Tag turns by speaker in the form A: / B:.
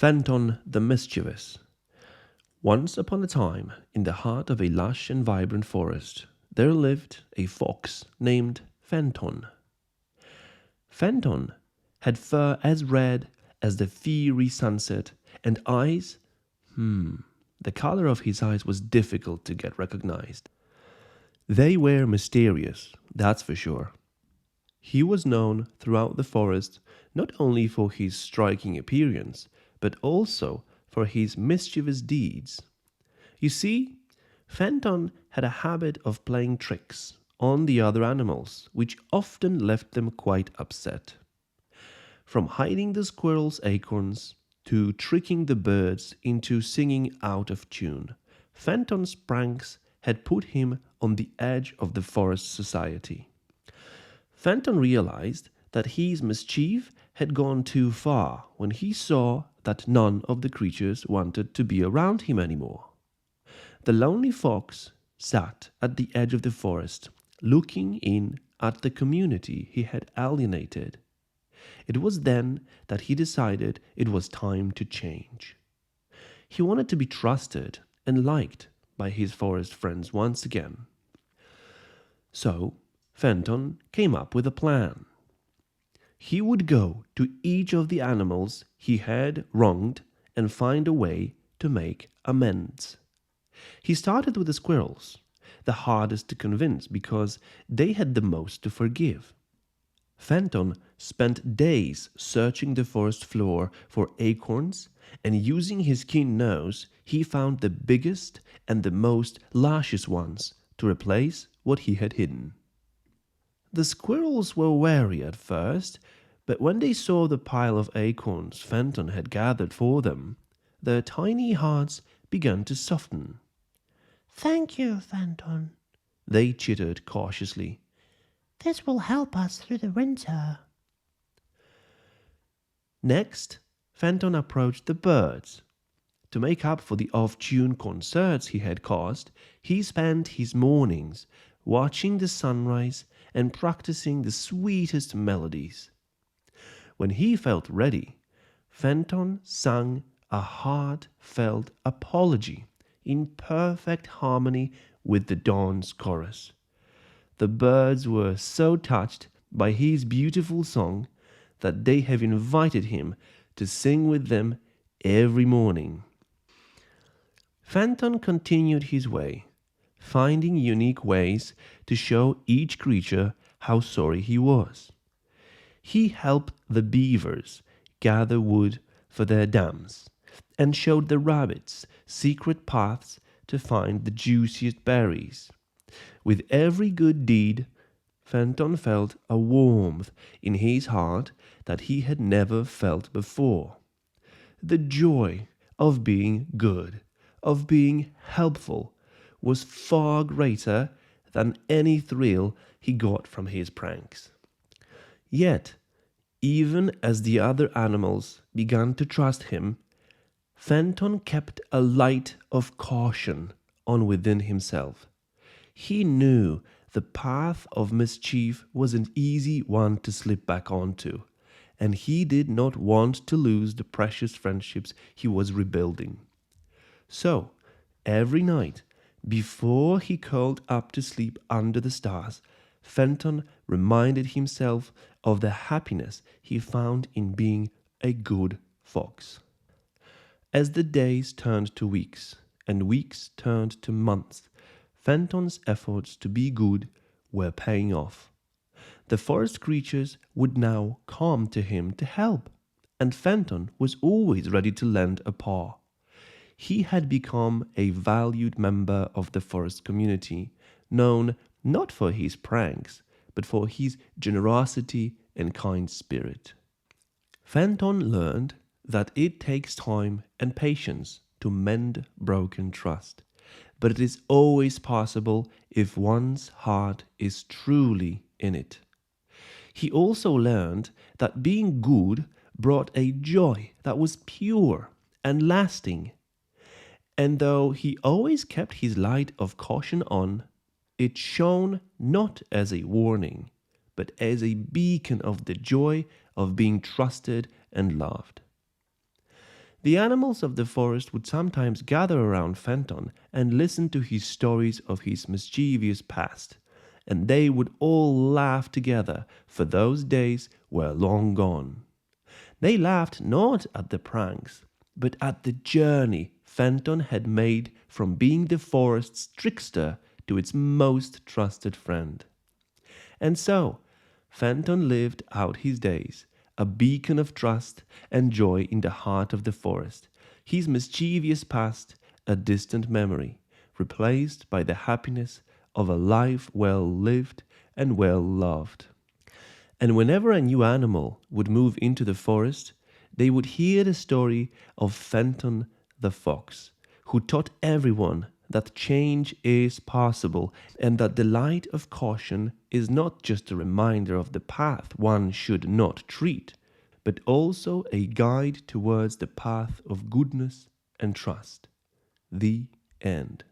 A: Fenton the Mischievous. Once upon a time, in the heart of a lush and vibrant forest, there lived a fox named Fenton. Fenton had fur as red as the fiery sunset and eyes. The color of his eyes was difficult to get recognized. They were mysterious, that's for sure. He was known throughout the forest not only for his striking appearance, but also for his mischievous deeds. You see, Fenton had a habit of playing tricks on the other animals, which often left them quite upset. From hiding the squirrels' acorns to tricking the birds into singing out of tune, Fenton's pranks had put him on the edge of the forest society. Fenton realized that his mischief had gone too far when he saw that none of the creatures wanted to be around him anymore. The lonely fox sat at the edge of the forest, looking in at the community he had alienated. It was then that he decided it was time to change. He wanted to be trusted and liked by his forest friends once again. So, Fenton came up with a plan. He would go to each of the animals he had wronged and find a way to make amends. He started with the squirrels, the hardest to convince because they had the most to forgive. Fenton spent days searching the forest floor for acorns, and using his keen nose, he found the biggest and the most luscious ones to replace what he had hidden. The squirrels were wary at first, but when they saw the pile of acorns Fenton had gathered for them, their tiny hearts began to soften.
B: "Thank you, Fenton,"
A: they chittered cautiously.
B: "This will help us through the winter."
A: Next, Fenton approached the birds. To make up for the off-tune concerts he had caused, he spent his mornings watching the sunrise and practicing the sweetest melodies. When he felt ready, Fenton sang a heartfelt apology in perfect harmony with the dawn's chorus. The birds were so touched by his beautiful song that they have invited him to sing with them every morning. Fenton continued his way, finding unique ways to show each creature how sorry he was. He helped the beavers gather wood for their dams and showed the rabbits secret paths to find the juiciest berries. With every good deed, Fenton felt a warmth in his heart that he had never felt before. The joy of being good, of being helpful, was far greater than any thrill he got from his pranks. Yet, even as the other animals began to trust him, Fenton kept a light of caution on within himself. He knew the path of mischief was an easy one to slip back onto, and he did not want to lose the precious friendships he was rebuilding. So, every night, before he curled up to sleep under the stars, Fenton reminded himself of the happiness he found in being a good fox. As the days turned to weeks, and weeks turned to months, Fenton's efforts to be good were paying off. The forest creatures would now come to him to help, and Fenton was always ready to lend a paw. He had become a valued member of the forest community, known not for his pranks, but for his generosity and kind spirit. Fenton learned that it takes time and patience to mend broken trust, but it is always possible if one's heart is truly in it. He also learned that being good brought a joy that was pure and lasting. And though he always kept his light of caution on, it shone not as a warning, but as a beacon of the joy of being trusted and loved. The animals of the forest would sometimes gather around Fenton and listen to his stories of his mischievous past, and they would all laugh together, for those days were long gone. They laughed not at the pranks, but at the journey Fenton had made from being the forest's trickster to its most trusted friend. And so, Fenton lived out his days, a beacon of trust and joy in the heart of the forest, his mischievous past a distant memory, replaced by the happiness of a life well lived and well loved. And whenever a new animal would move into the forest, they would hear the story of Fenton the fox, who taught everyone that change is possible and that the light of caution is not just a reminder of the path one should not tread, but also a guide towards the path of goodness and trust. The end.